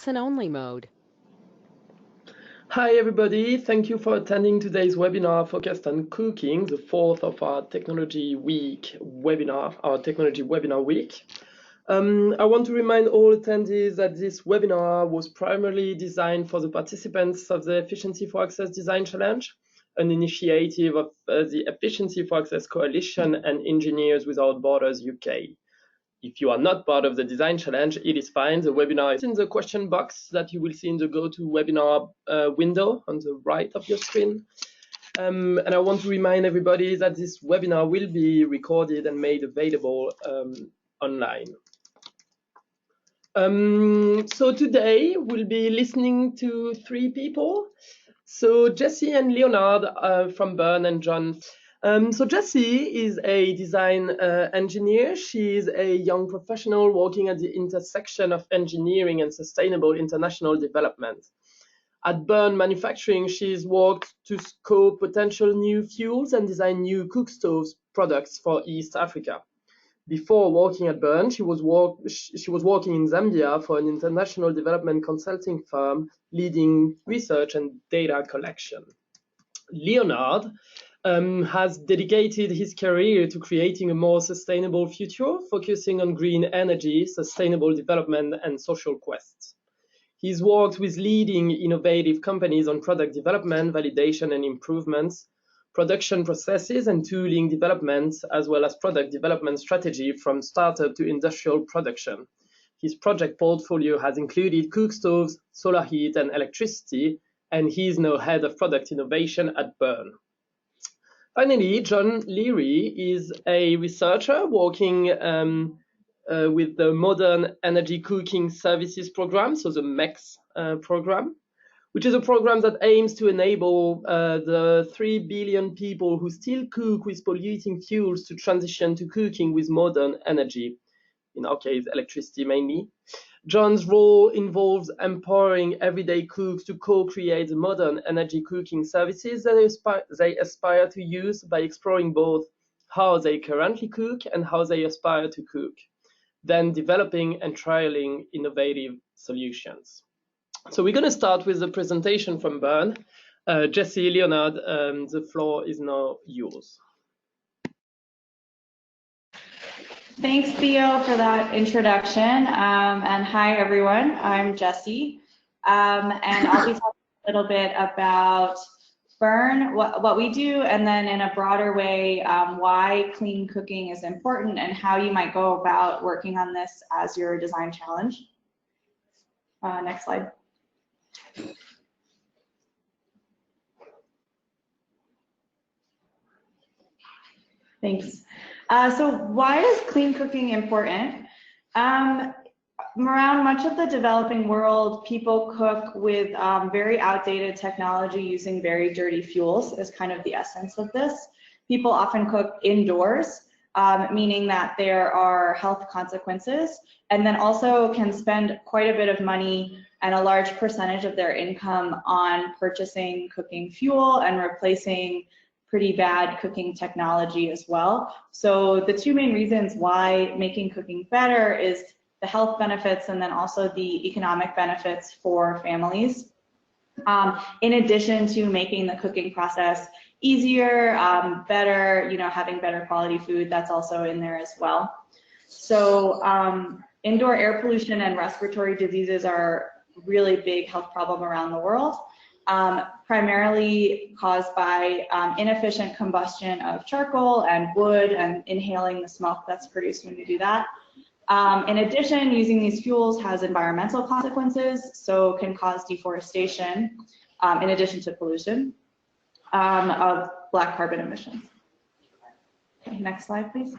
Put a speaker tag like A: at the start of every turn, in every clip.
A: Listen-only mode.
B: Hi everybody, thank you for attending today's webinar focused on cooking, the fourth of our Technology Week webinar, our Technology Webinar Week. I want to remind all attendees that this webinar was primarily designed for the participants of the Efficiency for Access Design Challenge, an initiative of the Efficiency for Access Coalition and Engineers Without Borders UK. If you are not part of the design challenge, it is fine. The webinar is in the question box that you will see in the GoToWebinar window on the right of your screen. And I want to remind everybody that this webinar will be recorded and made available online. So today we'll be listening to three people. So Jessie and Leonard from Bern and John. So Jessie is a design engineer. She is a young professional working at the intersection of engineering and sustainable international development. At Bern Manufacturing, she's worked to scope potential new fuels and design new cook stoves products for East Africa. Before working at Bern, she was working in Zambia for an international development consulting firm leading research and data collection. Leonard has dedicated his career to creating a more sustainable future, focusing on green energy, sustainable development, and social quests. He's worked with leading innovative companies on product development, validation and improvements, production processes and tooling development, as well as product development strategy from startup to industrial production. His project portfolio has included cook stoves, solar heat, and electricity, and he is now head of product innovation at Bern. Finally, John Leary is a researcher working with the Modern Energy Cooking Services Program, so the MEX program, which is a program that aims to enable the 3 billion people who still cook with polluting fuels to transition to cooking with modern energy, in our case, electricity mainly. John's role involves empowering everyday cooks to co-create modern energy cooking services that they aspire to use by exploring both how they currently cook and how they aspire to cook, then developing and trialing innovative solutions. So we're going to start with the presentation from Bern. Jessie, Leonard, the floor is now yours.
C: Thanks, Theo, for that introduction. And hi, everyone. I'm Jessie. And I'll be talking a little bit about Bern, what we do, and then in a broader way, why clean cooking is important and how you might go about working on this as your design challenge. Next slide. Thanks. So why is clean cooking important? Around much of the developing world, people cook with very outdated technology using very dirty fuels is kind of the essence of this. People often cook indoors, meaning that there are health consequences, and then also can spend quite a bit of money and a large percentage of their income on purchasing cooking fuel and replacing pretty bad cooking technology as well. So the two main reasons why making cooking better is the health benefits and then also the economic benefits for families. In addition to making the cooking process easier, better, having better quality food, that's also in there as well. So indoor air pollution and respiratory diseases are a really big health problem around the world. Primarily caused by inefficient combustion of charcoal and wood and inhaling the smoke that's produced when you do that. In addition, using these fuels has environmental consequences, so can cause deforestation, in addition to pollution of black carbon emissions. Okay, next slide, please.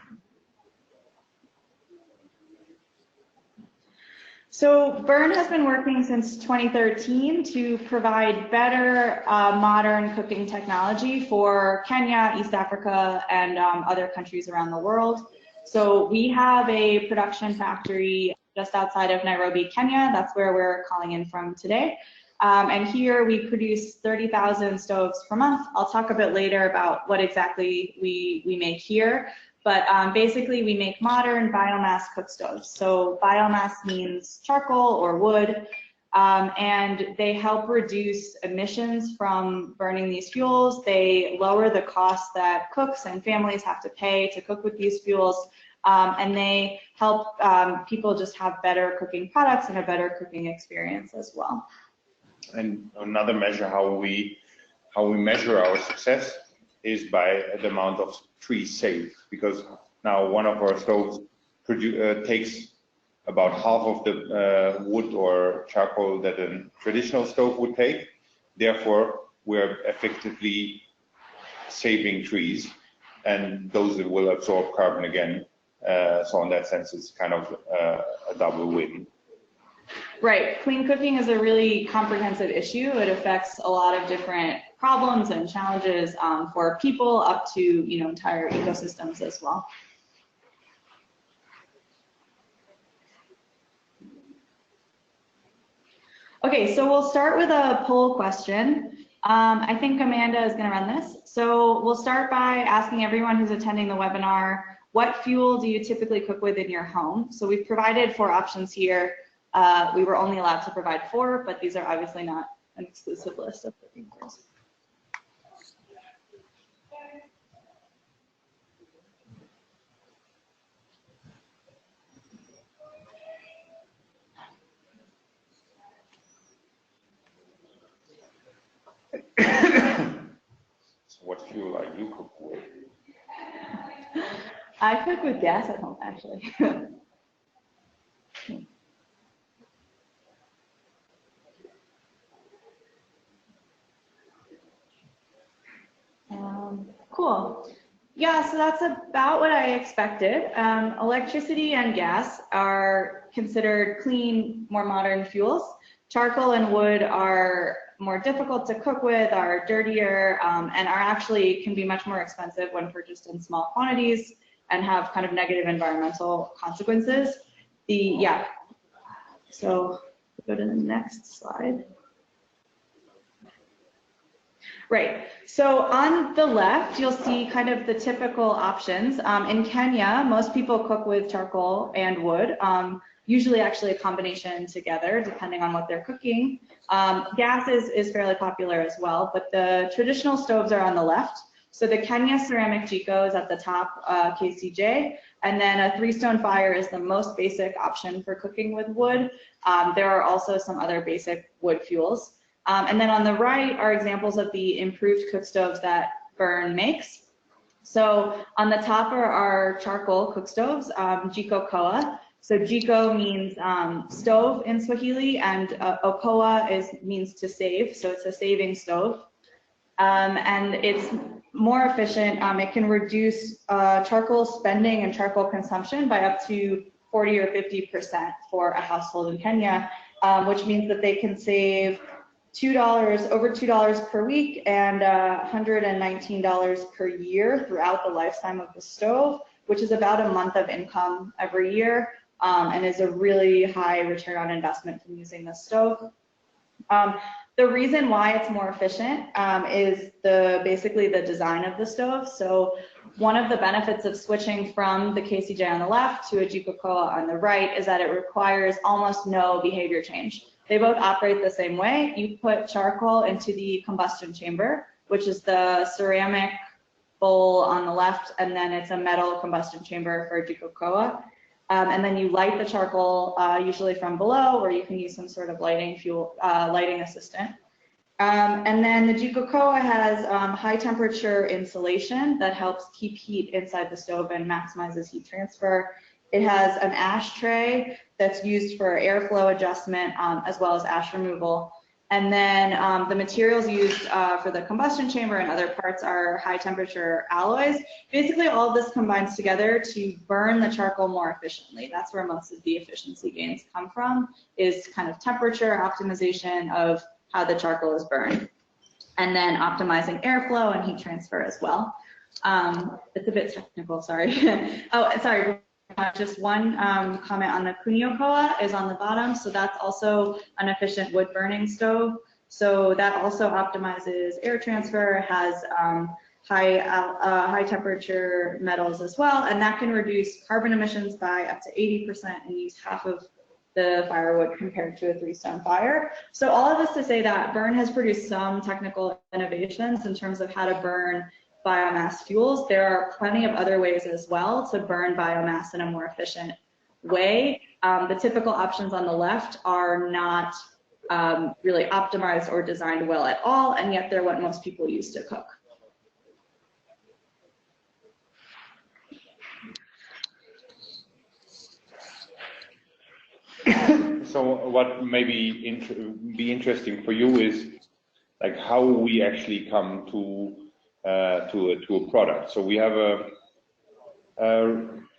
C: So Bern has been working since 2013 to provide better modern cooking technology for Kenya, East Africa, and other countries around the world. So we have a production factory just outside of Nairobi, Kenya. That's where we're calling in from today. And here we produce 30,000 stoves per month. I'll talk a bit later about what exactly we make here. But basically, we make modern biomass cook stoves. So biomass means charcoal or wood. and they help reduce emissions from burning these fuels. They lower the cost that cooks and families have to pay to cook with these fuels, and they help people just have better cooking products and a better cooking experience as well.
A: And another measure how we measure our success is by the amount of trees saved, because now one of our stoves takes about half of the wood or charcoal that a traditional stove would take. Therefore, we're effectively saving trees, and those will absorb carbon again. So in that sense, it's kind of a double win.
C: Right. Clean cooking is a really comprehensive issue. It affects a lot of different problems and challenges for people up to entire ecosystems as well. Okay, so we'll start with a poll question. I think Amanda is going to run this. So we'll start by asking everyone who's attending the webinar, what fuel do you typically cook with in your home? So we've provided 4 options here. We were only allowed to provide 4, but these are obviously not an exclusive list of cooking fuels.
A: So what fuel are you cooking with?
C: I cook with gas at home, actually. Cool. Yeah, so that's about what I expected. Electricity and gas are considered clean, more modern fuels. Charcoal and wood are more difficult to cook with, are dirtier, and are actually can be much more expensive when purchased in small quantities and have kind of negative environmental consequences. So go to the next slide. Right, so on the left, you'll see kind of the typical options. In Kenya, most people cook with charcoal and wood, usually actually a combination together, depending on what they're cooking. Gas is fairly popular as well, but the traditional stoves are on the left. So the Kenya ceramic jiko is at the top, KCJ, and then a 3-stone fire is the most basic option for cooking with wood. There are also some other basic wood fuels. And then on the right are examples of the improved cook stoves that Burn makes. So on the top are our charcoal cook stoves, jiko koa. So jiko means stove in Swahili, and okoa means to save. So it's a saving stove. And it's more efficient. It can reduce charcoal spending and charcoal consumption by up to 40 or 50% for a household in Kenya, which means that they can save over $2 per week and $119 per year throughout the lifetime of the stove, which is about a month of income every year, and is a really high return on investment from using this stove. The reason why it's more efficient is basically the design of the stove. So one of the benefits of switching from the KCJ on the left to a jiko koa on the right is that it requires almost no behavior change. They both operate the same way. You put charcoal into the combustion chamber, which is the ceramic bowl on the left, and then it's a metal combustion chamber for jiko koa. And then you light the charcoal, usually from below, or you can use some sort of lighting assistant. And then the jiko koa has high temperature insulation that helps keep heat inside the stove and maximizes heat transfer. It has an ash tray that's used for airflow adjustment as well as ash removal. And then the materials used for the combustion chamber and other parts are high temperature alloys. Basically, all of this combines together to burn the charcoal more efficiently. That's where most of the efficiency gains come from, is kind of temperature optimization of how the charcoal is burned. And then optimizing airflow and heat transfer as well. It's a bit technical, sorry. Oh, sorry. Just one comment on the kunio koa is on the bottom. So that's also an efficient wood burning stove. So that also optimizes air transfer, has high temperature metals as well, and that can reduce carbon emissions by up to 80% and use half of the firewood compared to a 3-stone fire. So all of this to say that Burn has produced some technical innovations in terms of how to burn biomass fuels. There are plenty of other ways as well to burn biomass in a more efficient way. The typical options on the left are not really optimized or designed well at all, and yet they're what most people use to cook.
A: So what may be interesting for you is like how we actually come to a product. So we have a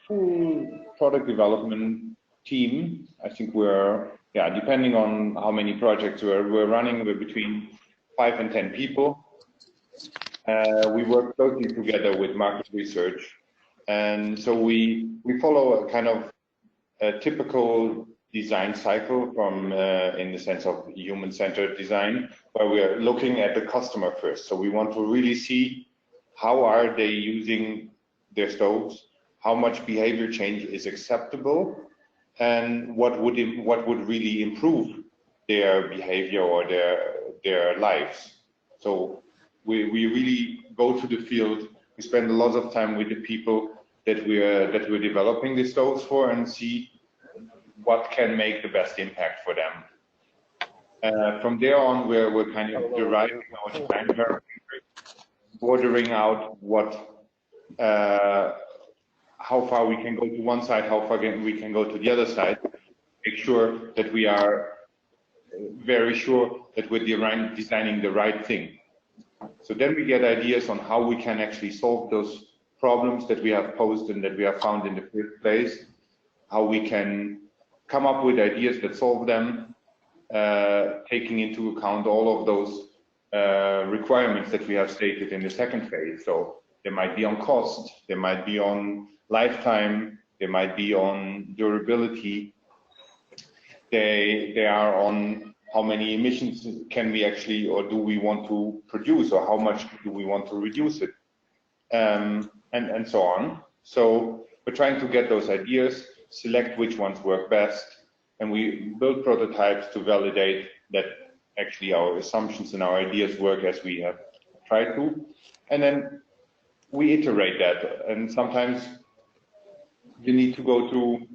A: full product development team. I think we're, yeah, depending on how many projects we're running, we're between 5 and 10 people. We work closely together with market research, and so we follow a kind of a typical design cycle from in the sense of human-centered design, where we are looking at the customer first. So we want to really see how are they using their stoves, how much behavior change is acceptable, and what would really improve their behavior or their lives. So we really go to the field. We spend a lot of time with the people that we're developing the stoves for, and see what can make the best impact for them. From there on, we're kind of deriving our design parameters, bordering out how far we can go to one side, how far we can go to the other side. Make sure that we are very sure that we're designing the right thing. So then we get ideas on how we can actually solve those problems that we have posed and that we have found in the first place, how we can come up with ideas that solve them, taking into account all of those requirements that we have stated in the second phase. So they might be on cost, they might be on lifetime, they might be on durability, they are on how many emissions can we actually or do we want to produce, or how much do we want to reduce it, and so on. So we're trying to get those ideas, select which ones work best, and we build prototypes to validate that actually our assumptions and our ideas work as we have tried to, and then we iterate that. And sometimes you need to go through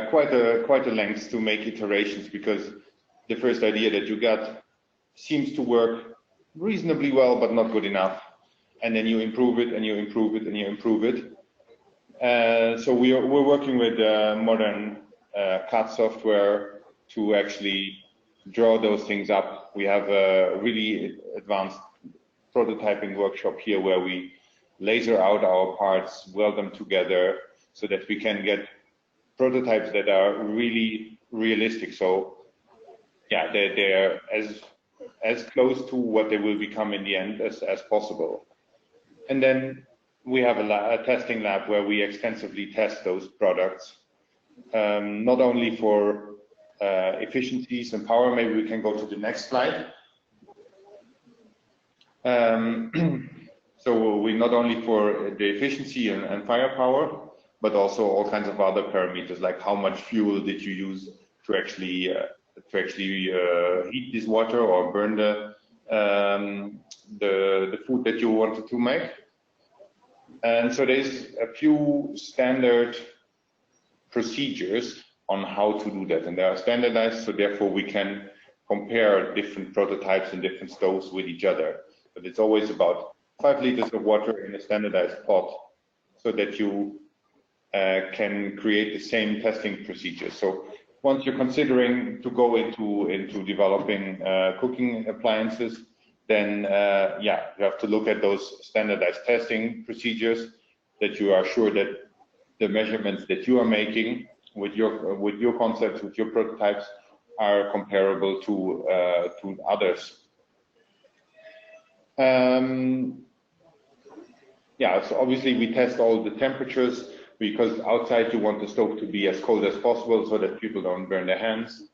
A: quite a length to make iterations, because the first idea that you got seems to work reasonably well but not good enough, and then you improve it and you improve it and you improve it. So we're working with modern CAD software to actually draw those things up. We have a really advanced prototyping workshop here where we laser out our parts, weld them together, so that we can get prototypes that are really realistic. So yeah, they're as close to what they will become in the end as possible. And then we have a testing lab where we extensively test those products, not only for efficiencies and power. Maybe we can go to the next slide. So we not only for the efficiency and firepower, but also all kinds of other parameters, like how much fuel did you use to actually heat this water or burn the food that you wanted to make. And so there's a few standard procedures on how to do that, and they are standardized, so therefore we can compare different prototypes and different stoves with each other. But it's always about 5 liters of water in a standardized pot, so that you can create the same testing procedures. So once you're considering to go into developing cooking appliances, then yeah, you have to look at those standardized testing procedures, that you are sure that the measurements that you are making with your concepts, with your prototypes, are comparable to others. Yeah, so obviously we test all the temperatures, because outside you want the stove to be as cold as possible so that people don't burn their hands.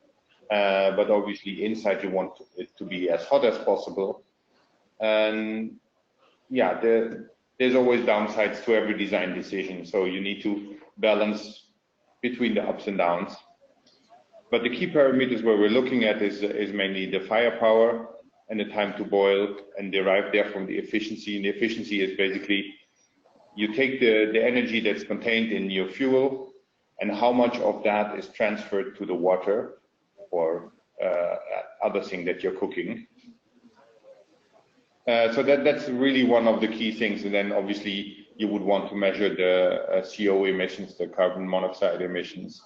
A: But obviously inside you want it to be as hot as possible. And yeah, there's always downsides to every design decision, so you need to balance between the ups and downs. But the key parameters where we're looking at is mainly the firepower and the time to boil, and derive there from the efficiency. And the efficiency is basically you take the energy that's contained in your fuel and how much of that is transferred to the water or other thing that you're cooking. So that's really one of the key things. And then obviously you would want to measure the CO emissions, the carbon monoxide emissions,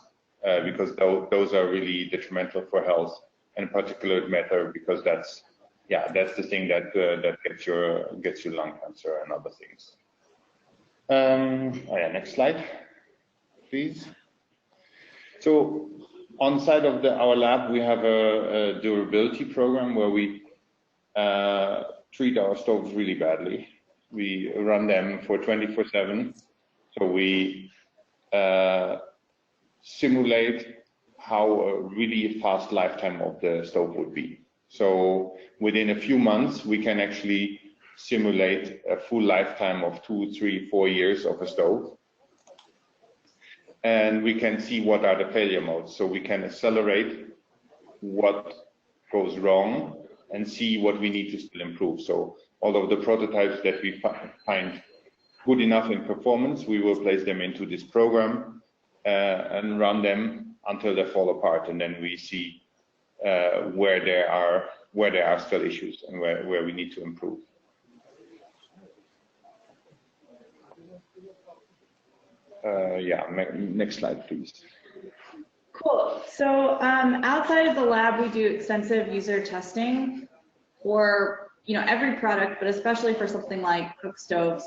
A: because those are really detrimental for health, and particulate matter, because that's the thing that gets you lung cancer and other things. Next slide, please. So on side of our lab, we have a durability program where we treat our stoves really badly. We run them for 24/7. So we simulate how a really fast lifetime of the stove would be. So within a few months, we can actually simulate a full lifetime of 2, 3, 4 years of a stove. And we can see what are the failure modes. So we can accelerate what goes wrong and see what we need to still improve. So all of the prototypes that we find good enough in performance, we will place them into this program and run them until they fall apart. And then we see where there are still issues and where we need to improve. Next slide, please.
C: Cool. So outside of the lab, we do extensive user testing for every product, but especially for something like cook stoves.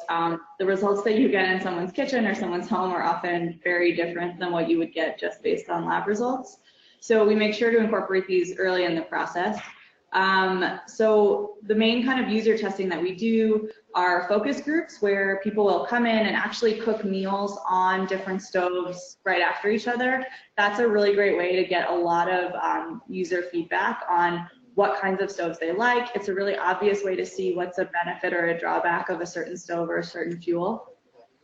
C: The results that you get in someone's kitchen or someone's home are often very different than what you would get just based on lab results. So we make sure to incorporate these early in the process. So the main kind of user testing that we do are focus groups where people will come in and actually cook meals on different stoves right after each other. That's a really great way to get a lot of user feedback on what kinds of stoves they like. It's a really obvious way to see what's a benefit or a drawback of a certain stove or a certain fuel.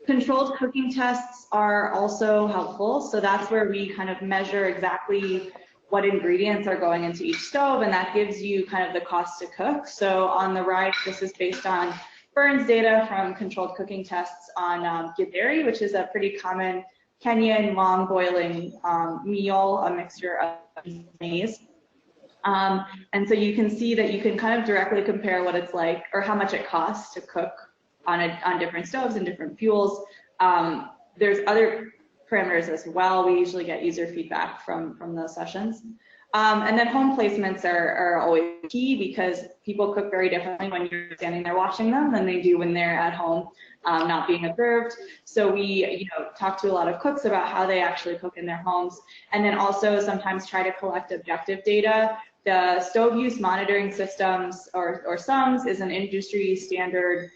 C: Controlled cooking tests are also helpful. So that's where we kind of measure exactly what ingredients are going into each stove, and that gives you kind of the cost to cook. So on the right, this is based on Burns data from controlled cooking tests on githeri, which is a pretty common Kenyan long boiling meal, a mixture of maize. And so you can see that you can kind of directly compare what it's like or how much it costs to cook on different stoves and different fuels. There's other parameters as well. We usually get user feedback from those sessions. And then home placements are always key because people cook very differently when you're standing there watching them than they do when they're at home not being observed. So we talk to a lot of cooks about how they actually cook in their homes, and then also sometimes try to collect objective data. The stove use monitoring systems or SUMS is an industry standard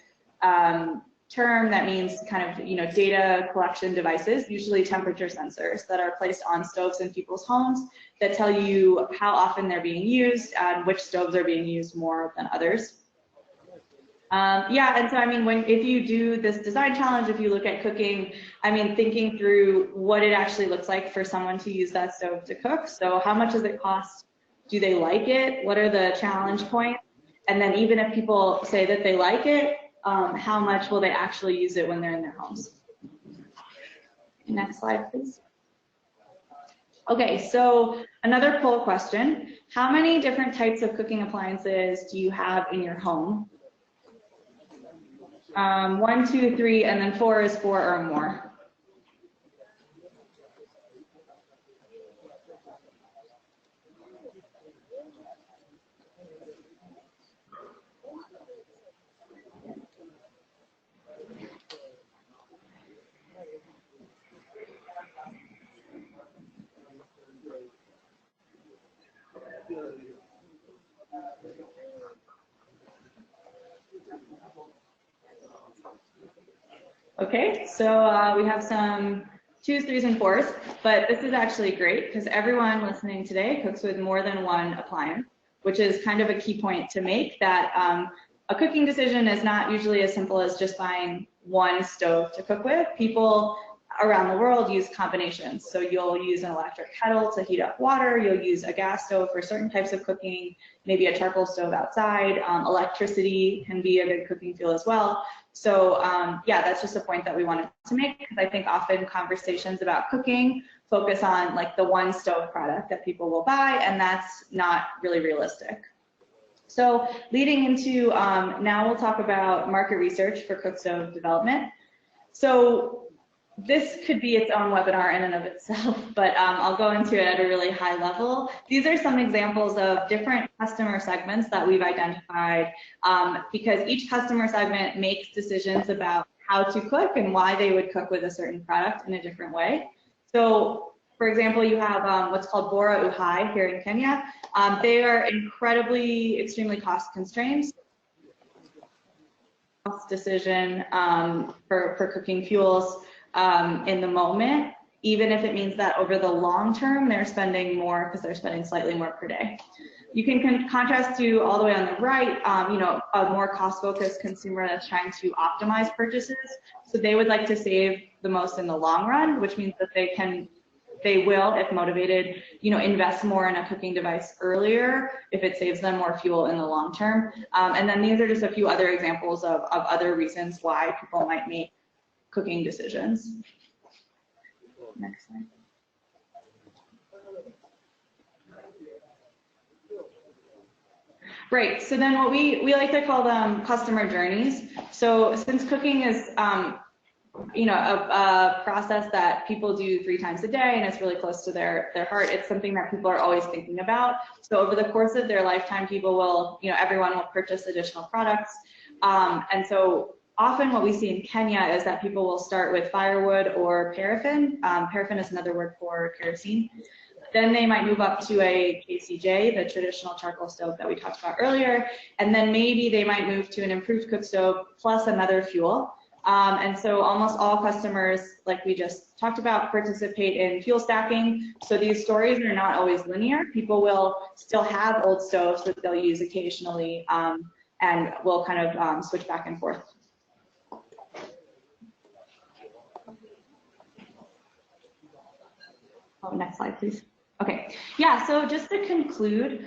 C: term that means kind of data collection devices, usually temperature sensors that are placed on stoves in people's homes that tell you how often they're being used and which stoves are being used more than others. And so if you do this design challenge, if you look at cooking, thinking through what it actually looks like for someone to use that stove to cook. So how much does it cost? Do they like it? What are the challenge points? And then even if people say that they like it, how much will they actually use it when they're in their homes? Next slide, please. Okay, so another poll question. How many different types of cooking appliances do you have in your home? 1, 2, 3, and then 4 is 4 or more. Okay, so we have some 2s, 3s, and 4s, but this is actually great because everyone listening today cooks with more than one appliance, which is kind of a key point to make, that a cooking decision is not usually as simple as just buying one stove to cook with. People around the world use combinations. So you'll use an electric kettle to heat up water, you'll use a gas stove for certain types of cooking, maybe a charcoal stove outside. Electricity can be a good cooking fuel as well. So yeah, that's just a point that we wanted to make, because I think often conversations about cooking focus on like the one stove product that people will buy, and that's not really realistic. So leading into, now we'll talk about market research for cook stove development. So this could be its own webinar in and of itself, but I'll go into it at a really high level. These are some examples of different customer segments that we've identified, because each customer segment makes decisions about how to cook and why they would cook with a certain product in a different way. So for example, you have what's called Bora Uhai here in Kenya. They are extremely cost constrained. Cost decision for cooking fuels in the moment, even if it means that over the long term they're spending more because they're spending slightly more per day. You can contrast to all the way on the right, you know, a more cost-focused consumer that's trying to optimize purchases. So they would like to save the most in the long run, which means that they will, if motivated, you know, invest more in a cooking device earlier if it saves them more fuel in the long term. And then these are just a few other examples of other reasons why people might make cooking decisions. Next slide. Right, so then what we like to call them customer journeys. So since cooking is you know, a process that people do 3 times a day and it's really close to their heart, it's something that people are always thinking about. So over the course of their lifetime, people will, you know, everyone will purchase additional products. And so often what we see in Kenya is that people will start with firewood or paraffin. Paraffin is another word for kerosene. Then they might move up to a KCJ, the traditional charcoal stove that we talked about earlier. And then maybe they might move to an improved cook stove plus another fuel. And so almost all customers, like we just talked about, participate in fuel stacking. So these stories are not always linear. People will still have old stoves that they'll use occasionally, and will kind of switch back and forth. Oh, next slide, please. Okay, yeah, so just to conclude,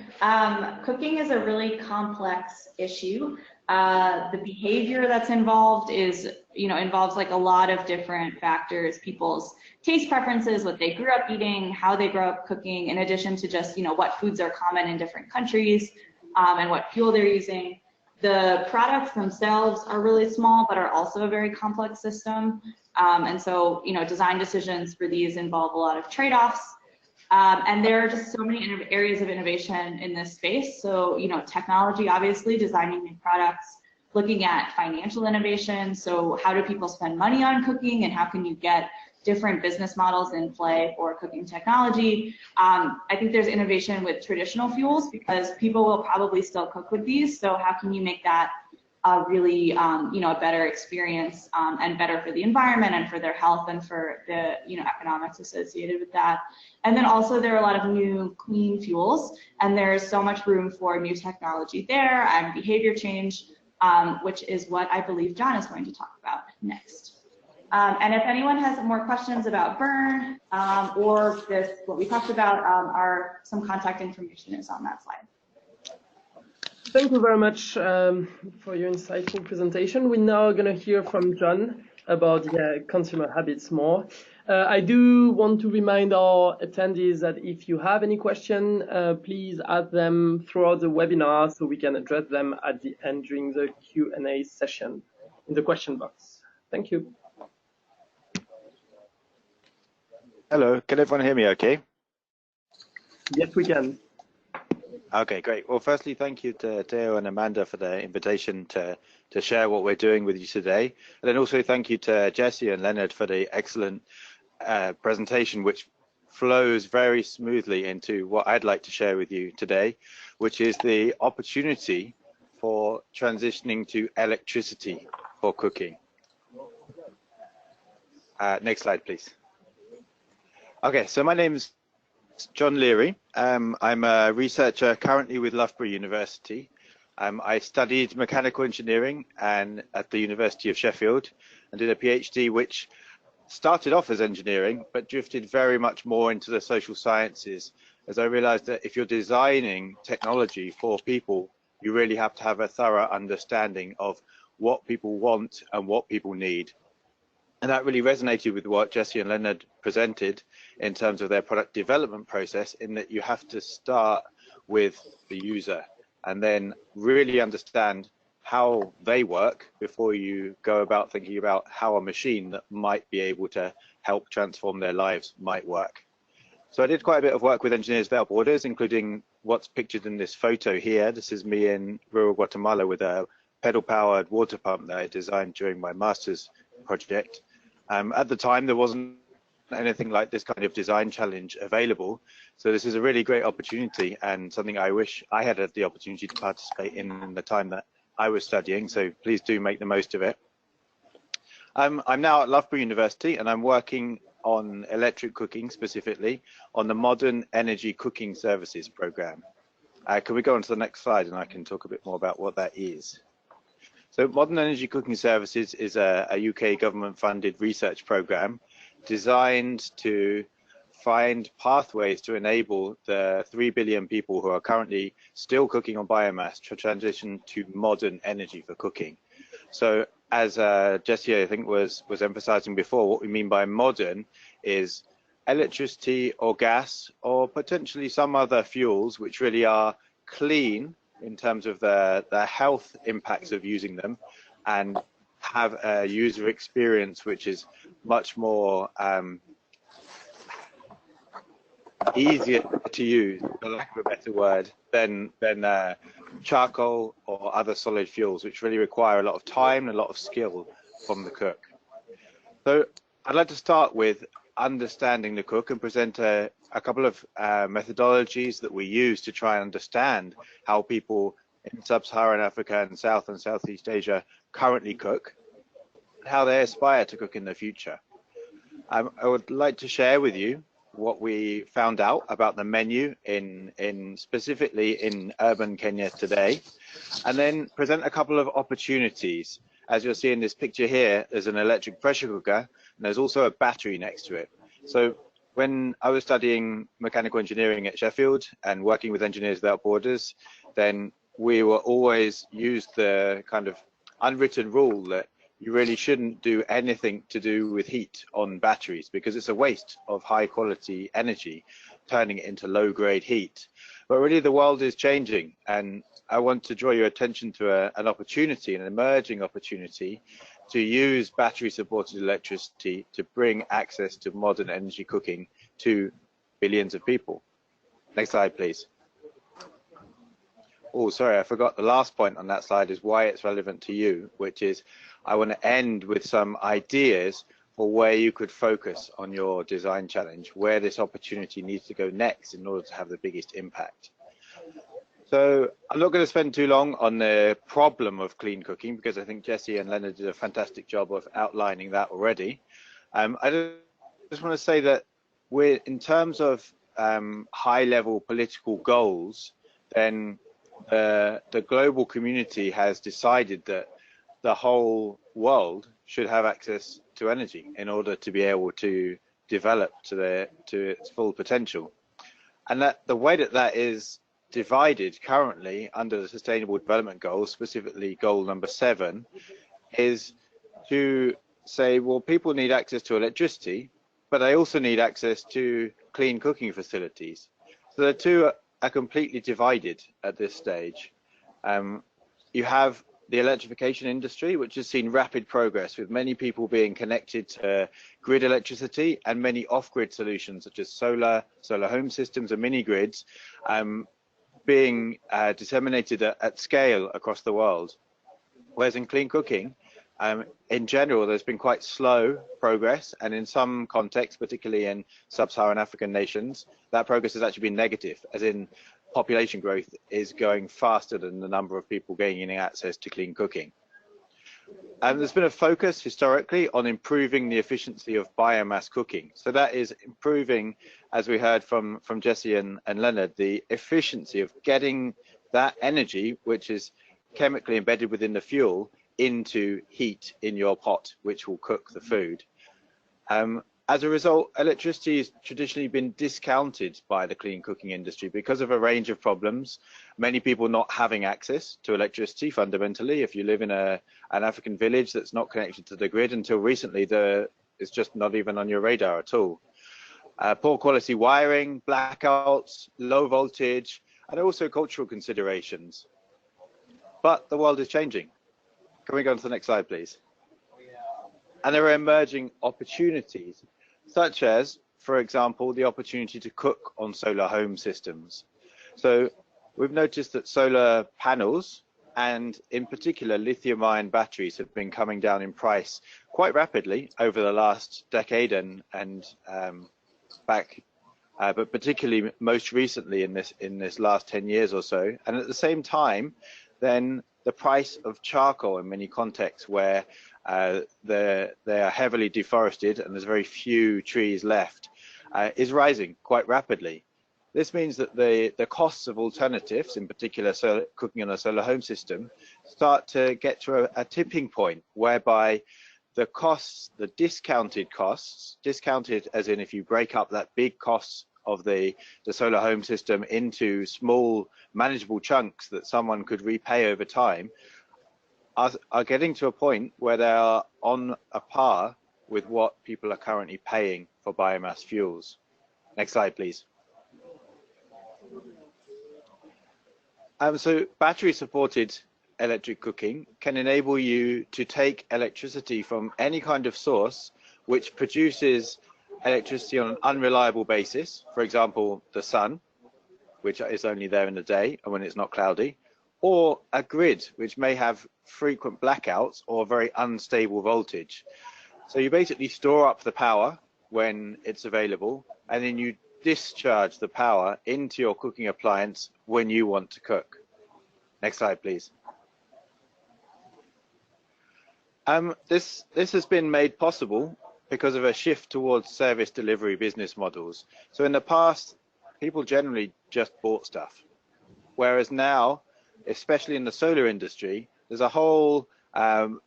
C: cooking is a really complex issue. The behavior that's involved is, you know, involves like a lot of different factors, people's taste preferences, what they grew up eating, how they grew up cooking, in addition to just, you know, what foods are common in different countries, and what fuel they're using. The products themselves are really small, but are also a very complex system. And so, you know, design decisions for these involve a lot of trade-offs. And there are just so many areas of innovation in this space. So, you know, technology, obviously, designing new products, looking at financial innovation. So how do people spend money on cooking, and how can you get different business models in play for cooking technology? I think there's innovation with traditional fuels because people will probably still cook with these. So how can you make that really, you know, a better experience, and better for the environment and for their health and for the, you know, economics associated with that. And then also there are a lot of new clean fuels, and there's so much room for new technology there and behavior change, which is what I believe John is going to talk about next. And if anyone has more questions about burn, or this, what we talked about, some contact information is on that slide.
B: Thank you very much for your insightful presentation. We're now going to hear from John about consumer habits more. I do want to remind our attendees that if you have any question, please ask them throughout the webinar so we can address them at the end during the Q&A session in the question box. Thank you.
D: Hello, can everyone hear me okay?
B: Yes, we can.
D: Okay, great. Well, firstly, thank you to Theo and Amanda for the invitation to share what we're doing with you today. And then also thank you to Jessie and Leonard for the excellent presentation, which flows very smoothly into what I'd like to share with you today, which is the opportunity for transitioning to electricity for cooking. Next slide, please. Okay, so my name's John Leary. I'm a researcher currently with Loughborough University. I studied mechanical engineering at the University of Sheffield and did a PhD which started off as engineering, but drifted very much more into the social sciences, as I realized that if you're designing technology for people, you really have to have a thorough understanding of what people want and what people need. And that really resonated with what Jessie and Leonard presented in terms of their product development process, in that you have to start with the user and then really understand how they work before you go about thinking about how a machine that might be able to help transform their lives might work. So I did quite a bit of work with Engineers Without Borders, including what's pictured in this photo here. This is me in rural Guatemala with a pedal-powered water pump that I designed during my master's project. At the time, there wasn't anything like this kind of design challenge available. So this is a really great opportunity and something I wish I had the opportunity to participate in the time that I was studying. So please do make the most of it. I'm now at Loughborough University and I'm working on electric cooking, specifically on the Modern Energy Cooking Services program. Can we go on to the next slide and I can talk a bit more about what that is? So Modern Energy Cooking Services is a UK government-funded research program designed to find pathways to enable the 3 billion people who are currently still cooking on biomass to transition to modern energy for cooking. So as Jessie, I think, was emphasizing before, what we mean by modern is electricity or gas or potentially some other fuels which really are clean in terms of the health impacts of using them, and have a user experience which is much more easier to use, for lack of a better word, than charcoal or other solid fuels, which really require a lot of time and a lot of skill from the cook. So I'd like to start with understanding the cook and present a couple of methodologies that we use to try and understand how people in sub-Saharan Africa and South and Southeast Asia currently cook, and how they aspire to cook in the future. I would like to share with you what we found out about the menu specifically in urban Kenya today, and then present a couple of opportunities. As you'll see in this picture here, there's an electric pressure cooker, and there's also a battery next to it. So when I was studying mechanical engineering at Sheffield and working with Engineers Without Borders, then we were always used the kind of unwritten rule that you really shouldn't do anything to do with heat on batteries, because it's a waste of high quality energy, turning it into low grade heat. But really the world is changing, and I want to draw your attention to an opportunity, an emerging opportunity, to use battery supported electricity to bring access to modern energy cooking to billions of people. Next slide, please. Oh, sorry, I forgot the last point on that slide is why it's relevant to you, which is I want to end with some ideas for where you could focus on your design challenge, where this opportunity needs to go next in order to have the biggest impact. So I'm not going to spend too long on the problem of clean cooking, because I think Jessie and Leonard did a fantastic job of outlining that already. I just want to say that in terms of high-level political goals, then the global community has decided that the whole world should have access to energy in order to be able to develop to its full potential. And that the way that is divided currently under the Sustainable Development Goals, specifically goal number 7, is to say, well, people need access to electricity, but they also need access to clean cooking facilities. So the two are completely divided at this stage. You have the electrification industry, which has seen rapid progress, with many people being connected to grid electricity and many off-grid solutions such as solar home systems and mini grids being disseminated at scale across the world. Whereas in clean cooking, in general, there's been quite slow progress, and in some contexts, particularly in sub-Saharan African nations, that progress has actually been negative, as in population growth is going faster than the number of people gaining access to clean cooking. And there's been a focus historically on improving the efficiency of biomass cooking. So that is improving, as we heard from Jessie and Leonard, the efficiency of getting that energy, which is chemically embedded within the fuel, into heat in your pot, which will cook the food. As a result, electricity has traditionally been discounted by the clean cooking industry because of a range of problems. Many people not having access to electricity fundamentally. If you live in an African village that's not connected to the grid, until recently, it's just not even on your radar at all. Poor quality wiring, blackouts, low voltage, and also cultural considerations. But the world is changing. Can we go on to the next slide, please? And there are emerging opportunities, such as, for example, the opportunity to cook on solar home systems. So we've noticed that solar panels, and in particular lithium-ion batteries, have been coming down in price quite rapidly over the last decade and back, but particularly most recently in this last 10 years or so. And at the same time, then the price of charcoal in many contexts where they are heavily deforested and there's very few trees left is rising quite rapidly. This means that the costs of alternatives, in particular cooking on a solar home system, start to get to a tipping point whereby the costs, the discounted costs, discounted as in if you break up that big costs of the solar home system into small manageable chunks that someone could repay over time, are getting to a point where they are on a par with what people are currently paying for biomass fuels. Next slide, please. So battery-supported electric cooking can enable you to take electricity from any kind of source which produces electricity on an unreliable basis, for example, the sun, which is only there in the day and when it's not cloudy, or a grid which may have frequent blackouts or very unstable voltage. So you basically store up the power when it's available, and then you discharge the power into your cooking appliance when you want to cook. Next slide, please. This has been made possible because of a shift towards service delivery business models. So in the past, people generally just bought stuff, whereas now, especially in the solar industry, there's a whole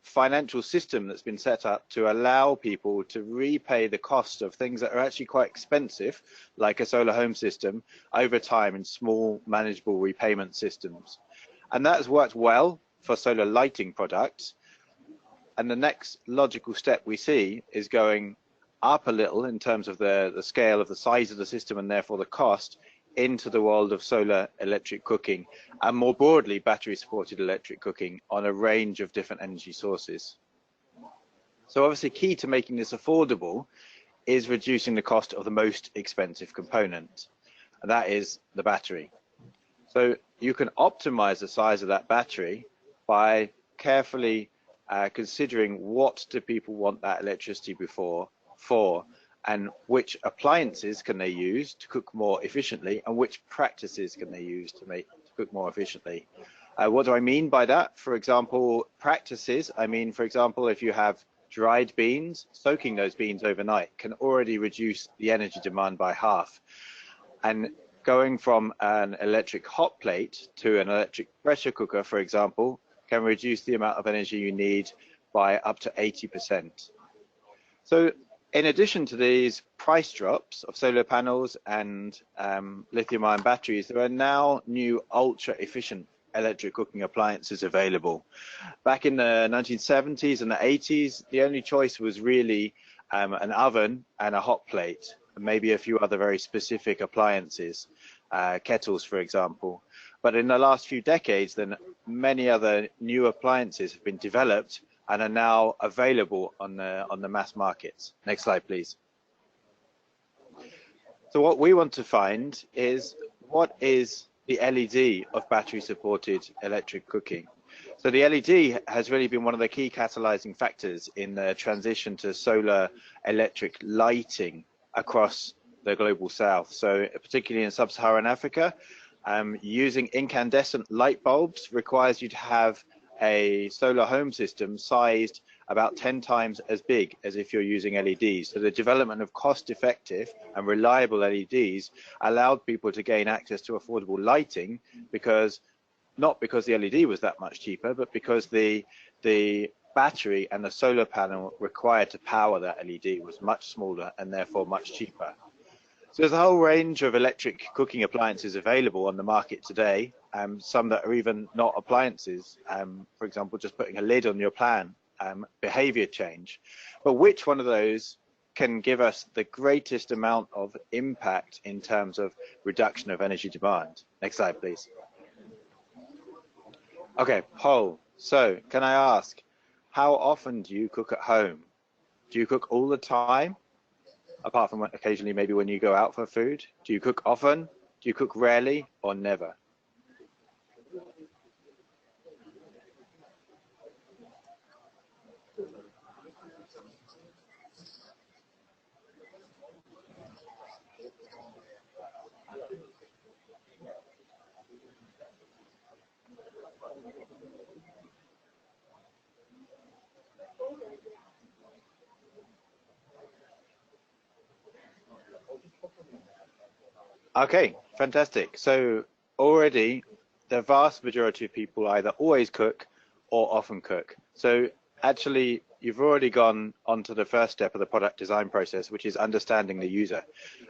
D: financial system that's been set up to allow people to repay the cost of things that are actually quite expensive, like a solar home system, over time in small, manageable repayment systems. And that has worked well for solar lighting products. And the next logical step we see is going up a little in terms of the scale of the size of the system and therefore the cost into the world of solar electric cooking and more broadly battery supported electric cooking on a range of different energy sources. So obviously key to making this affordable is reducing the cost of the most expensive component, and that is the battery. So you can optimize the size of that battery by carefully considering what do people want that electricity for, and which appliances can they use to cook more efficiently, and which practices can they use to cook more efficiently. What do I mean by that? For example, practices, I mean, for example, if you have dried beans, soaking those beans overnight can already reduce the energy demand by half. And going from an electric hot plate to an electric pressure cooker, for example, can reduce the amount of energy you need by up to 80%. So in addition to these price drops of solar panels and lithium-ion batteries, there are now new ultra-efficient electric cooking appliances available. Back in the 1970s and the 80s, the only choice was really an oven and a hot plate, and maybe a few other very specific appliances, kettles, for example. But in the last few decades, then many other new appliances have been developed and are now available on the mass markets. Next slide, please. So what we want to find is what is the LED of battery-supported electric cooking. So the LED has really been one of the key catalyzing factors in the transition to solar electric lighting across the global south. So particularly in sub-Saharan Africa, using incandescent light bulbs requires you to have a solar home system sized about 10 times as big as if you're using LEDs. So the development of cost-effective and reliable LEDs allowed people to gain access to affordable lighting, because not because the LED was that much cheaper, but because the battery and the solar panel required to power that LED was much smaller and therefore much cheaper. So there's a whole range of electric cooking appliances available on the market today, some that are even not appliances, for example, just putting a lid on your pan, behavior change. But which one of those can give us the greatest amount of impact in terms of reduction of energy demand? Next slide, please. Okay, poll. So can I ask, how often do you cook at home? Do you cook all the time? Apart from occasionally maybe when you go out for food? Do you cook often? Do you cook rarely or never? Okay, fantastic. So already the vast majority of people either always cook or often cook. So actually you've already gone on to the first step of the product design process, which is understanding the user.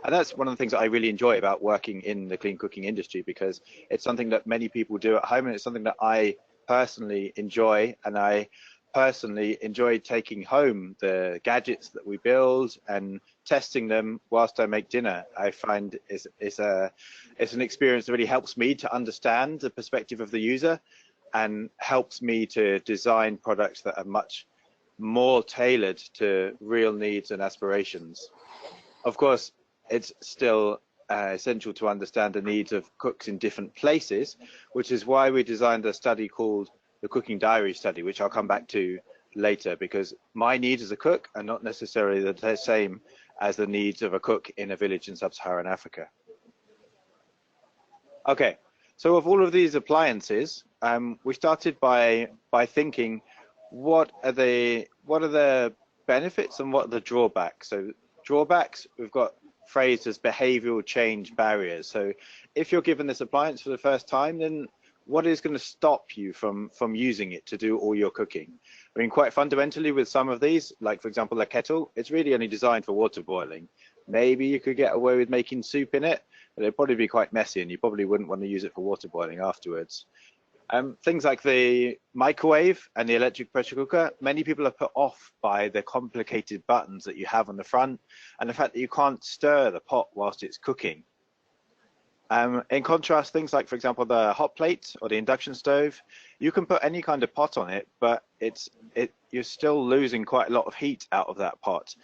D: And that's one of the things that I really enjoy about working in the clean cooking industry, because it's something that many people do at home, and it's something that I personally enjoy. And I personally enjoy taking home the gadgets that we build and testing them whilst I make dinner. I find it's an experience that really helps me to understand the perspective of the user and helps me to design products that are much more tailored to real needs and aspirations. Of course, it's still essential to understand the needs of cooks in different places, which is why we designed a study called the Cooking Diary Study, which I'll come back to later, because my needs as a cook are not necessarily the same as the needs of a cook in a village in sub-Saharan Africa. Okay, so of all of these appliances, we started by thinking, what are the benefits and what are the drawbacks? So drawbacks, we've got phrased as behavioral change barriers. So if you're given this appliance for the first time, then what is going to stop you from using it to do all your cooking? I mean, quite fundamentally with some of these, like for example, a kettle, it's really only designed for water boiling. Maybe you could get away with making soup in it, but it'd probably be quite messy and you probably wouldn't want to use it for water boiling afterwards. Things like the microwave and the electric pressure cooker, many people are put off by the complicated buttons that you have on the front and the fact that you can't stir the pot whilst it's cooking. In contrast, things like, for example, the hot plate or the induction stove, you can put any kind of pot on it, but you're still losing quite a lot of heat out of that pot.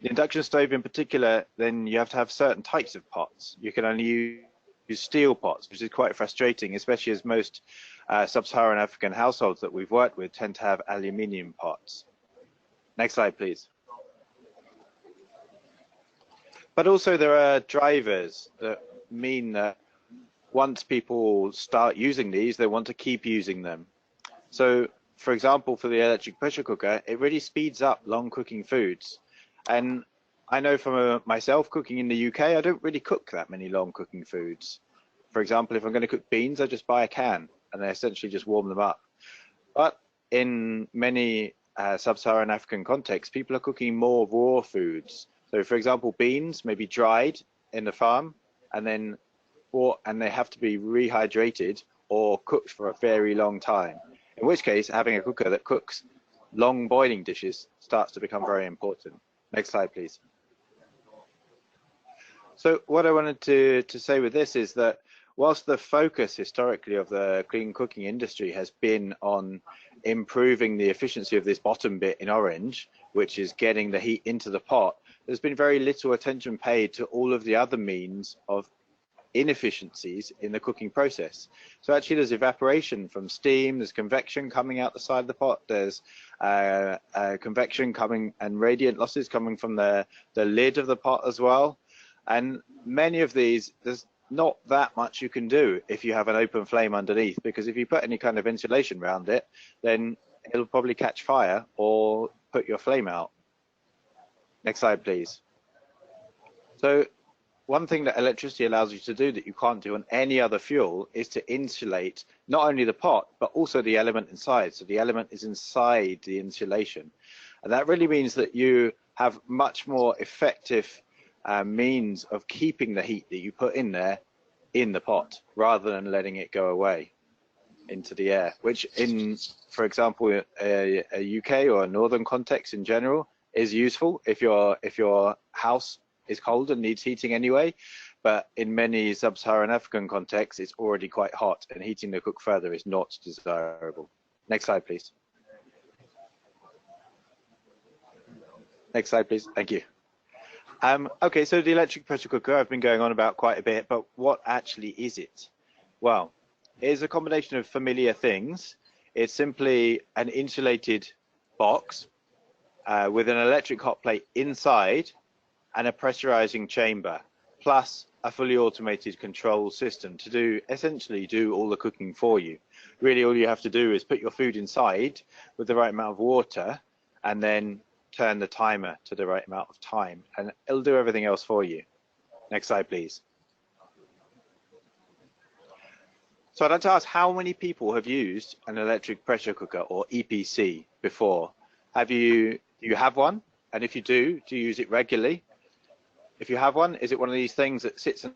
D: The induction stove in particular, then you have to have certain types of pots. You can only use steel pots, which is quite frustrating, especially as most sub-Saharan African households that we've worked with tend to have aluminium pots. Next slide, please. But also there are drivers that mean that once people start using these, they want to keep using them. So, for example, for the electric pressure cooker, it really speeds up long cooking foods. And I know from myself cooking in the UK, I don't really cook that many long cooking foods. For example, if I'm going to cook beans, I just buy a can and I essentially just warm them up. But in many sub-Saharan African contexts, people are cooking more raw foods. So, for example, beans may be dried in the farm and they have to be rehydrated or cooked for a very long time. In which case, having a cooker that cooks long boiling dishes starts to become very important. Next slide, please. So what I wanted to say with this is that whilst the focus historically of the clean cooking industry has been on improving the efficiency of this bottom bit in orange, which is getting the heat into the pot, there's been very little attention paid to all of the other means of inefficiencies in the cooking process. So actually there's evaporation from steam, there's convection coming out the side of the pot, there's convection coming and radiant losses coming from the lid of the pot as well. And many of these, there's not that much you can do if you have an open flame underneath, because if you put any kind of insulation around it, then it'll probably catch fire or put your flame out. Next slide, please. So one thing that electricity allows you to do that you can't do on any other fuel is to insulate not only the pot, but also the element inside. So the element is inside the insulation. And that really means that you have much more effective means of keeping the heat that you put in there in the pot, rather than letting it go away into the air, which in, for example, a UK or a northern context in general is useful if your house is cold and needs heating anyway. But in many sub-Saharan African contexts, it's already quite hot, and heating the cook further is not desirable. Next slide, please. Next slide, please. Thank you. Okay, so the electric pressure cooker I've been going on about quite a bit, but what actually is it? Well, it is a combination of familiar things. It's simply an insulated box with an electric hot plate inside and a pressurizing chamber, plus a fully automated control system to essentially do all the cooking for you. Really, all you have to do is put your food inside with the right amount of water and then turn the timer to the right amount of time, and it'll do everything else for you. Next slide, please. So I'd like to ask, how many people have used an electric pressure cooker or EPC before? Do you have one? And if you do you use it regularly? If you have one, is it one of these things that sits in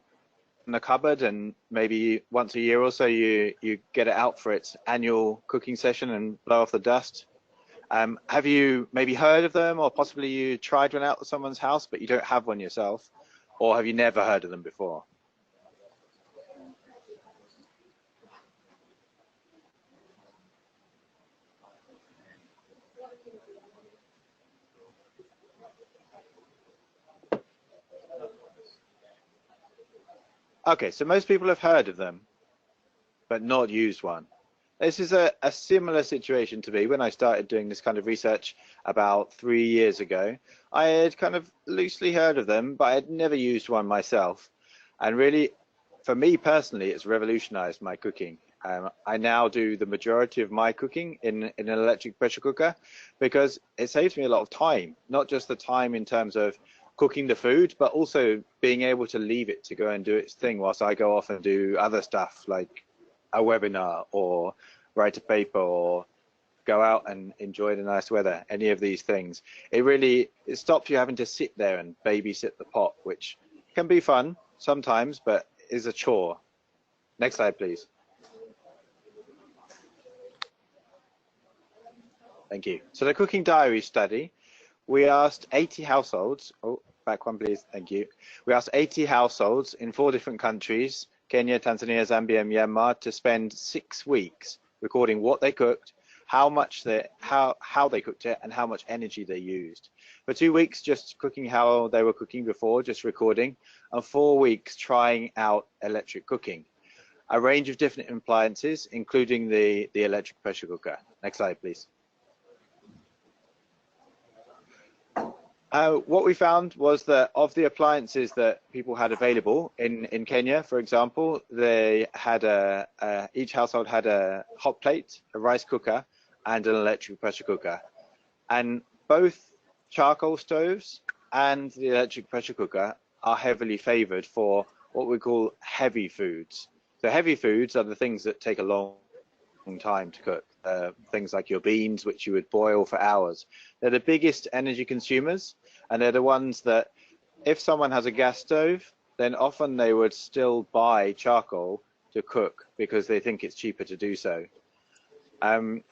D: the cupboard and maybe once a year or so you get it out for its annual cooking session and blow off the dust? Have you maybe heard of them, or possibly you tried one out at someone's house but you don't have one yourself? Or have you never heard of them before? Okay, so most people have heard of them, but not used one. This is a similar situation to me when I started doing this kind of research about 3 years ago. I had kind of loosely heard of them, but I had never used one myself. And really, for me personally, it's revolutionized my cooking. I now do the majority of my cooking in an electric pressure cooker because it saves me a lot of time, not just the time in terms of cooking the food, but also being able to leave it to go and do its thing whilst I go off and do other stuff like a webinar or write a paper or go out and enjoy the nice weather, any of these things. It stops you having to sit there and babysit the pot, which can be fun sometimes, but is a chore. Next slide, please. Thank you. So the cooking diary study, we asked 80 households, back one please, thank you. We asked 80 households in 4 different countries, Kenya, Tanzania, Zambia, and Myanmar, to spend 6 weeks recording what they cooked, how they cooked it, and how much energy they used. For 2 weeks, just cooking how they were cooking before, just recording, and 4 weeks trying out electric cooking. A range of different appliances, including the electric pressure cooker. Next slide, please. What we found was that of the appliances that people had available in Kenya, for example, they had each household had a hot plate, a rice cooker, and an electric pressure cooker. And both charcoal stoves and the electric pressure cooker are heavily favored for what we call heavy foods. So heavy foods are the things that take a long time to cook. Things like your beans, which you would boil for hours. They're the biggest energy consumers, and they're the ones that if someone has a gas stove, then often they would still buy charcoal to cook because they think it's cheaper to do so. One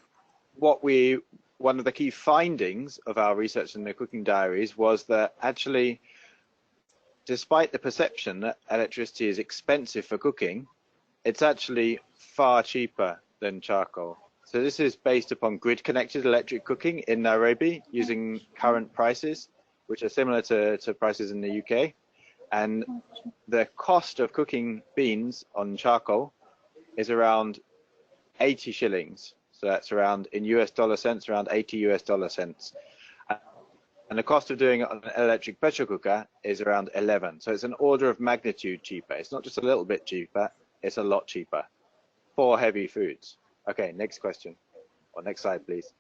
D: of the key findings of our research in the cooking diaries was that actually, despite the perception that electricity is expensive for cooking, it's actually far cheaper than charcoal. So this is based upon grid-connected electric cooking in Nairobi using current prices, which are similar to prices in the UK. And the cost of cooking beans on charcoal is around 80 shillings. So that's around, in US dollar cents, around 80 US dollar cents. And the cost of doing it on an electric pressure cooker is around 11. So it's an order of magnitude cheaper. It's not just a little bit cheaper, it's a lot cheaper for heavy foods. Okay, next question, or next slide, please.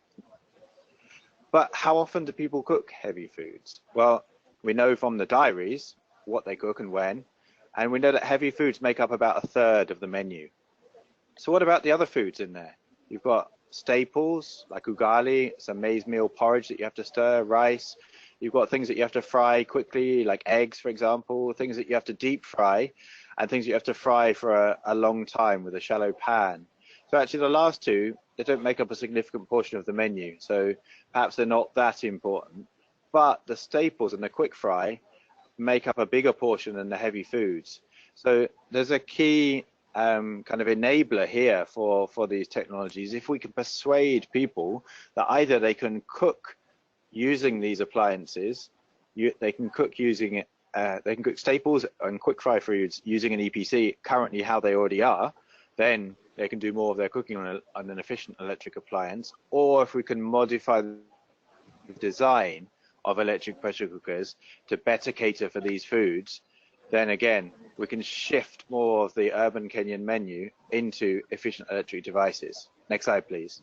D: But how often do people cook heavy foods? Well, we know from the diaries what they cook and when. And we know that heavy foods make up about 1/3 of the menu. So what about the other foods in there? You've got staples like ugali, some maize meal porridge that you have to stir, rice. You've got things that you have to fry quickly, like eggs, for example, things that you have to deep fry, and things you have to fry for a long time with a shallow pan. So actually the last two, they don't make up a significant portion of the menu. So perhaps they're not that important, but the staples and the quick fry make up a bigger portion than the heavy foods. So there's a key kind of enabler here for these technologies. If we can persuade people that either they can cook using these appliances, they can cook using they can cook staples and quick fry foods using an EPC currently how they already are, then they can do more of their cooking on an efficient electric appliance. Or if we can modify the design of electric pressure cookers to better cater for these foods, then again, we can shift more of the urban Kenyan menu into efficient electric devices. Next slide, please.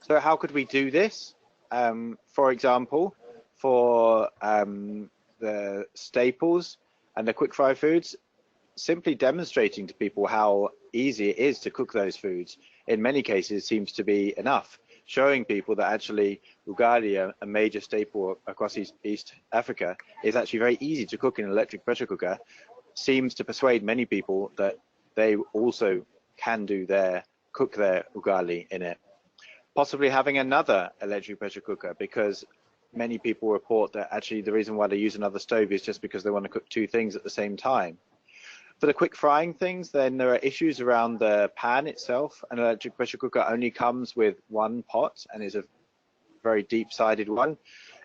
D: So how could we do this? For example, for the staples and the quick fry foods, simply demonstrating to people how easy it is to cook those foods, in many cases seems to be enough. Showing people that actually ugali, a major staple across East Africa, is actually very easy to cook in an electric pressure cooker, seems to persuade many people that they also can cook their ugali in it. Possibly having another electric pressure cooker, because many people report that actually the reason why they use another stove is just because they want to cook two things at the same time. For the quick frying things, then there are issues around the pan itself. An electric pressure cooker only comes with one pot and is a very deep-sided one.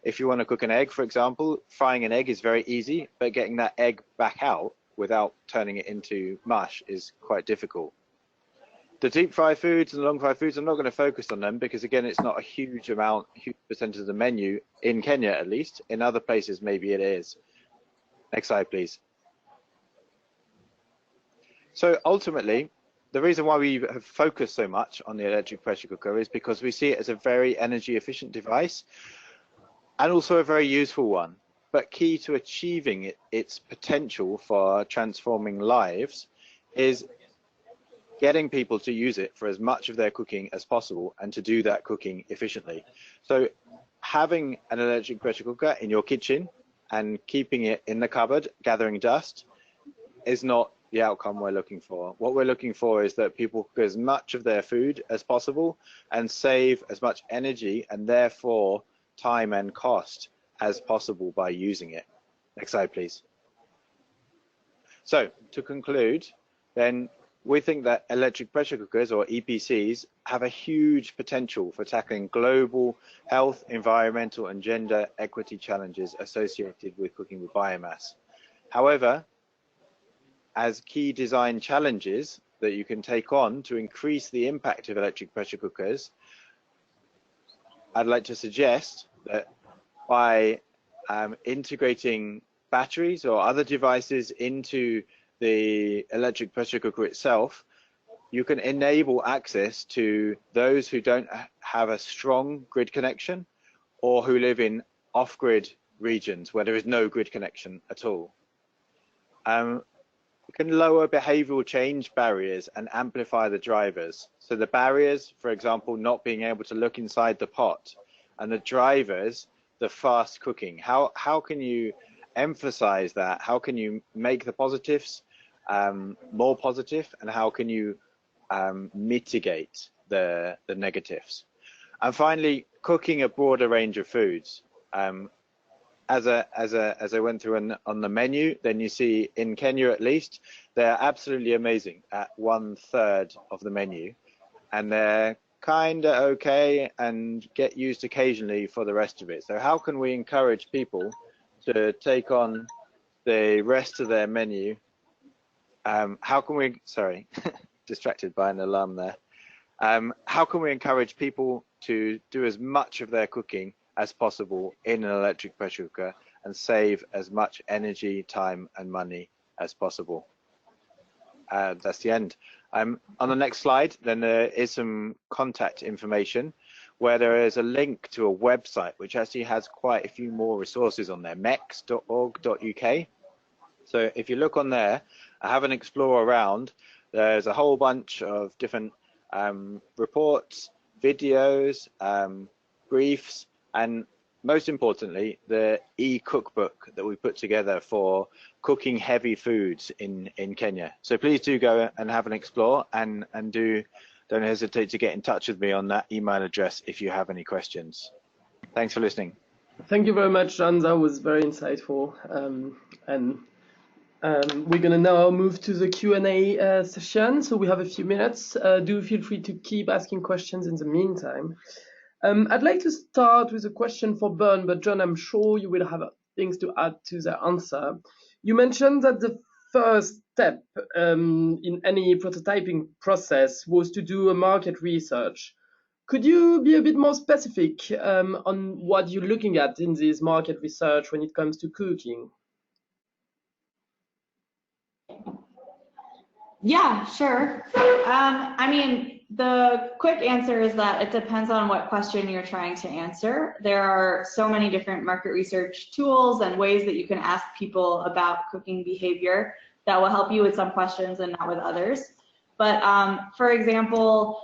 D: If you want to cook an egg, for example, frying an egg is very easy, but getting that egg back out without turning it into mush is quite difficult. The deep fry foods and the long fry foods, I'm not going to focus on them because, again, it's not a huge percentage of the menu in Kenya, at least. In other places, maybe it is. Next slide, please. So ultimately, the reason why we have focused so much on the electric pressure cooker is because we see it as a very energy efficient device and also a very useful one. But key to achieving its potential for transforming lives is getting people to use it for as much of their cooking as possible and to do that cooking efficiently. So having an electric pressure cooker in your kitchen and keeping it in the cupboard, gathering dust, is not the outcome we're looking for. What we're looking for is that people cook as much of their food as possible and save as much energy and therefore time and cost as possible by using it. Next slide, please. So to conclude, then we think that electric pressure cookers, or EPCs, have a huge potential for tackling global health, environmental and gender equity challenges associated with cooking with biomass. However, as key design challenges that you can take on to increase the impact of electric pressure cookers, I'd like to suggest that by integrating batteries or other devices into the electric pressure cooker itself, you can enable access to those who don't have a strong grid connection or who live in off-grid regions where there is no grid connection at all. We can lower behavioral change barriers and amplify the drivers. So the barriers, for example, not being able to look inside the pot, and the drivers, the fast cooking. How can you emphasize that? How can you make the positives more positive, and how can you mitigate the negatives? And finally, cooking a broader range of foods. As I went through on the menu, then you see in Kenya at least, they're absolutely amazing at 1/3 of the menu, and they're kind of okay and get used occasionally for the rest of it. So how can we encourage people to take on the rest of their menu? How can we, sorry, distracted by an alarm there. How can we encourage people to do as much of their cooking as possible in an electric pressure cooker and save as much energy, time and money as possible? That's the end. On the next slide, then there is some contact information. where there is a link to a website which actually has quite a few more resources on there, mex.org.uk. So if you look on there, have an explore around, there's a whole bunch of different reports, videos, briefs, and most importantly, the e-cookbook that we put together for cooking heavy foods in Kenya. So please do go and have an explore, and don't hesitate to get in touch with me on that email address if you have any questions. Thanks for listening.
B: Thank you very much, John. That was very insightful. We're going to now move to the Q&A session. So we have a few minutes. Do feel free to keep asking questions in the meantime. I'd like to start with a question for Bern, but John, I'm sure you will have things to add to the answer. You mentioned that the first step in any prototyping process was to do a market research. Could you be a bit more specific on what you're looking at in this market research when it comes to cooking?
C: Yeah, sure. I mean, the quick answer is that it depends on what question you're trying to answer. There are so many different market research tools and ways that you can ask people about cooking behavior that will help you with some questions and not with others. But for example,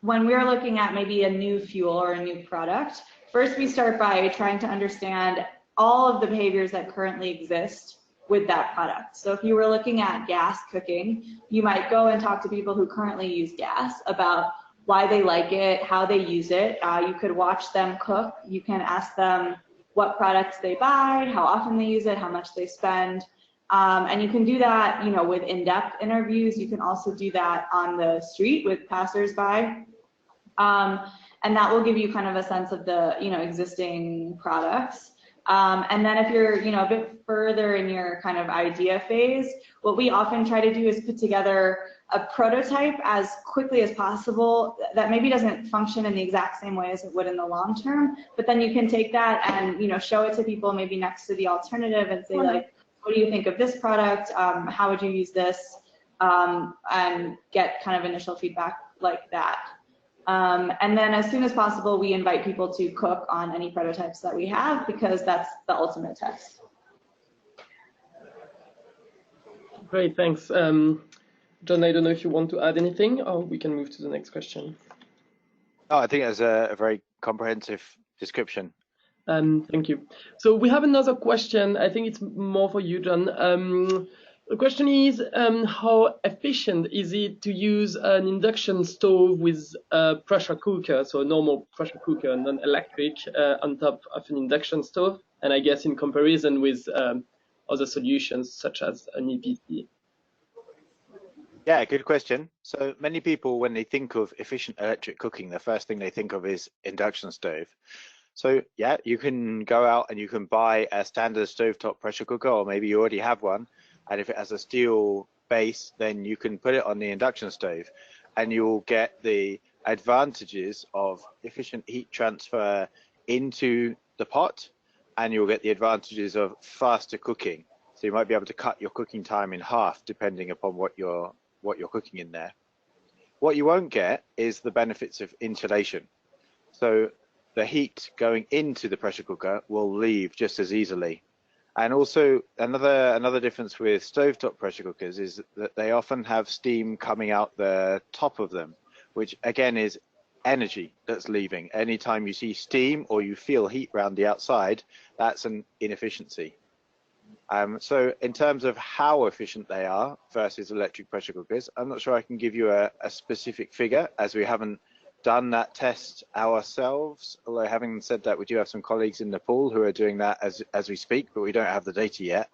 C: when we're looking at maybe a new fuel or a new product, first we start by trying to understand all of the behaviors that currently exist with that product. So if you were looking at gas cooking, you might go and talk to people who currently use gas about why they like it, how they use it. You could watch them cook. You can ask them what products they buy, how often they use it, how much they spend. And you can do that, with in-depth interviews. You can also do that on the street with passersby. And that will give you kind of a sense of the, existing products. And then if you're, a bit further in your kind of idea phase, what we often try to do is put together a prototype as quickly as possible that maybe doesn't function in the exact same way as it would in the long term, but then you can take that and, show it to people maybe next to the alternative and say, like, what do you think of this product? How would you use this? And get kind of initial feedback like that. And then as soon as possible, we invite people to cook on any prototypes that we have, because that's the ultimate test.
B: Great, thanks. John, I don't know if you want to add anything, or we can move to the next question.
D: Oh, I think that's a very comprehensive description.
B: Thank you. So we have another question. I think it's more for you, John. The question is, how efficient is it to use an induction stove with a pressure cooker, so a normal pressure cooker, non-electric, on top of an induction stove? And I guess in comparison with other solutions such as an EPC.
D: Yeah, good question. So many people, when they think of efficient electric cooking, the first thing they think of is induction stove. So yeah, you can go out and you can buy a standard stovetop pressure cooker, or maybe you already have one. And if it has a steel base, then you can put it on the induction stove and you'll get the advantages of efficient heat transfer into the pot, and you'll get the advantages of faster cooking. So you might be able to cut your cooking time in half depending upon what you're cooking in there. What you won't get is the benefits of insulation. So the heat going into the pressure cooker will leave just as easily. And also another difference with stovetop pressure cookers is that they often have steam coming out the top of them, which again is energy that's leaving. Anytime you see steam or you feel heat around the outside, that's an inefficiency. So in terms of how efficient they are versus electric pressure cookers, I'm not sure I can give you a specific figure, as we haven't done that test ourselves. Although having said that, we do have some colleagues in Nepal who are doing that as we speak, but we don't have the data yet.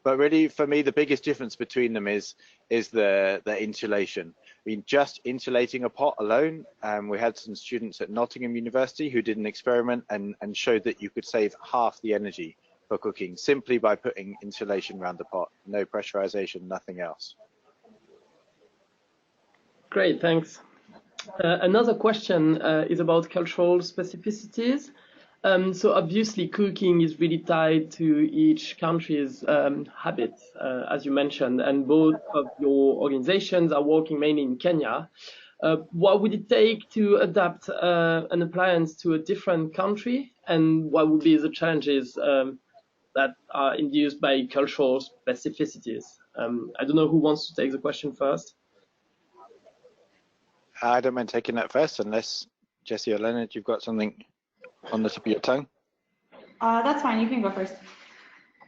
D: But really, for me, the biggest difference between them is the insulation. I mean, just insulating a pot alone, we had some students at Nottingham University who did an experiment and showed that you could save half the energy for cooking simply by putting insulation around the pot. No pressurization, nothing else.
B: Great, thanks. Another question is about cultural specificities. So obviously cooking is really tied to each country's habits, as you mentioned, and both of your organizations are working mainly in Kenya. what would it take to adapt an appliance to a different country, and what would be the challenges that are induced by cultural specificities? I don't know who wants to take the question first.
D: I don't mind taking that first, unless Jessie or Leonard, you've got something on the tip of your tongue.
C: That's fine, you can go first.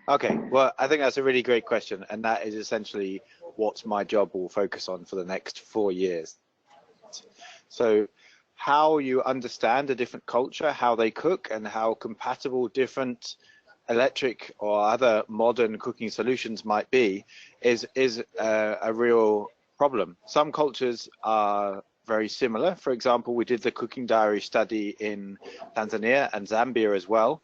D: Okay, well, I think that's a really great question, and that is essentially what my job will focus on for the next 4 years. So how you understand a different culture, how they cook, and how compatible different electric or other modern cooking solutions might be is a real problem. Some cultures are very similar. For example, we did the cooking diary study in Tanzania and Zambia as well,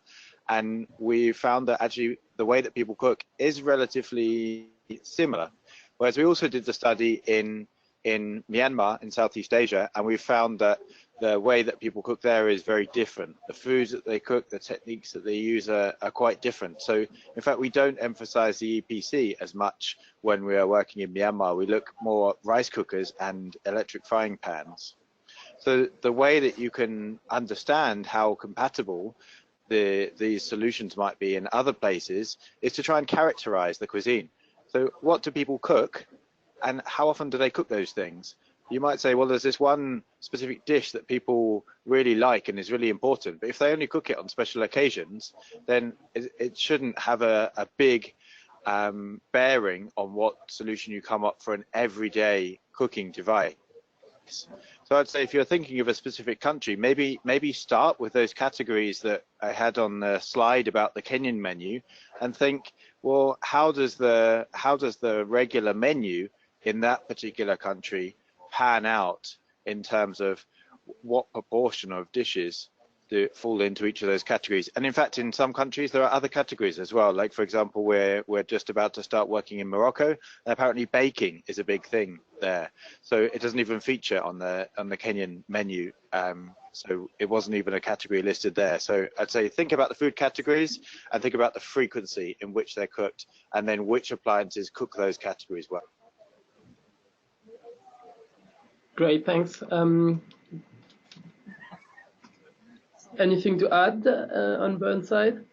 D: and we found that actually the way that people cook is relatively similar. Whereas we also did the study in Myanmar in Southeast Asia, and we found that the way that people cook there is very different. The foods that they cook, the techniques that they use are quite different. So in fact, we don't emphasize the EPC as much when we are working in Myanmar. We look more at rice cookers and electric frying pans. So the way that you can understand how compatible these solutions might be in other places is to try and characterize the cuisine. So what do people cook, and how often do they cook those things? You might say, well, there's this one specific dish that people really like and is really important, but if they only cook it on special occasions, then it shouldn't have a big bearing on what solution you come up for an everyday cooking device. So I'd say if you're thinking of a specific country, maybe start with those categories that I had on the slide about the Kenyan menu, and think, well, how does the regular menu in that particular country pan out in terms of what proportion of dishes do fall into each of those categories? And in fact, in some countries there are other categories as well. Like, for example, we're just about to start working in Morocco, and apparently baking is a big thing there. So it doesn't even feature on the Kenyan menu. So it wasn't even a category listed there. So I'd say think about the food categories and think about the frequency in which they're cooked, and then which appliances cook those categories well.
B: Great, thanks. Anything to add on Bern's side?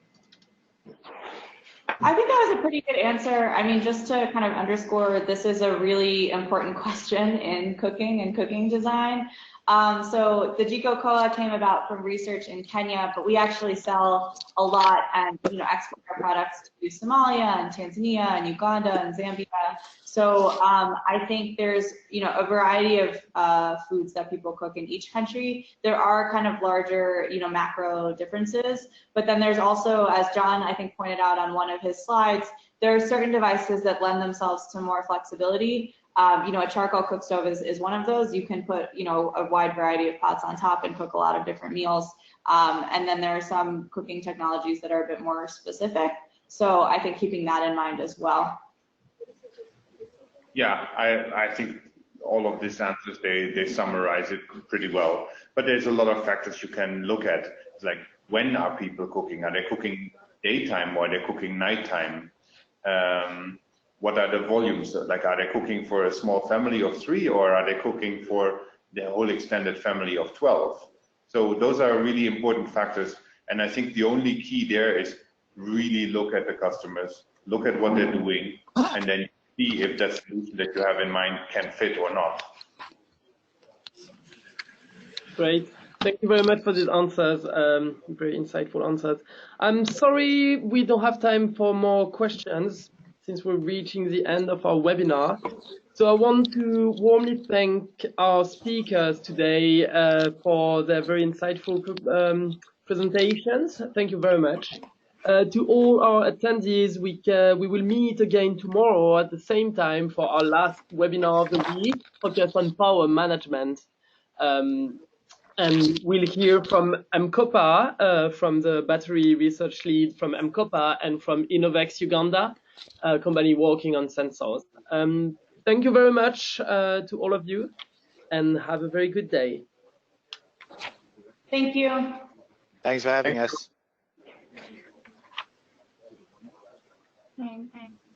C: I think that was a pretty good answer. I mean, just to kind of underscore, this is a really important question in cooking and cooking design. So the Jiko Koa came about from research in Kenya, but we actually sell a lot and export our products to Somalia and Tanzania and Uganda and Zambia. So I think there's a variety of foods that people cook in each country. There are kind of larger macro differences, but then there's also, as John I think pointed out on one of his slides, there are certain devices that lend themselves to more flexibility. A charcoal cook stove is one of those. You can put, a wide variety of pots on top and cook a lot of different meals. And then there are some cooking technologies that are a bit more specific. So I think keeping that in mind as well.
A: Yeah, I think all of these answers, they summarize it pretty well. But there's a lot of factors you can look at. It's like, when are people cooking? Are they cooking daytime or are they cooking nighttime? What are the volumes? Like, are they cooking for a small family of 3, or are they cooking for the whole extended family of 12? So those are really important factors. And I think the only key there is really look at the customers, look at what they're doing, and then see if that solution that you have in mind can fit or not.
B: Great. Thank you very much for these answers, very insightful answers. I'm sorry we don't have time for more questions, since we're reaching the end of our webinar. So I want to warmly thank our speakers today for their very insightful presentations. Thank you very much. To all our attendees, we will meet again tomorrow at the same time for our last webinar of the week, focused on power management. And we'll hear from Mkopa, from the battery research lead from Mkopa, and from Innovex Uganda, a company working on sensors. Thank you very much to all of you, and have a very good day.
C: Thank you.
D: Thanks for having us.
C: Thanks.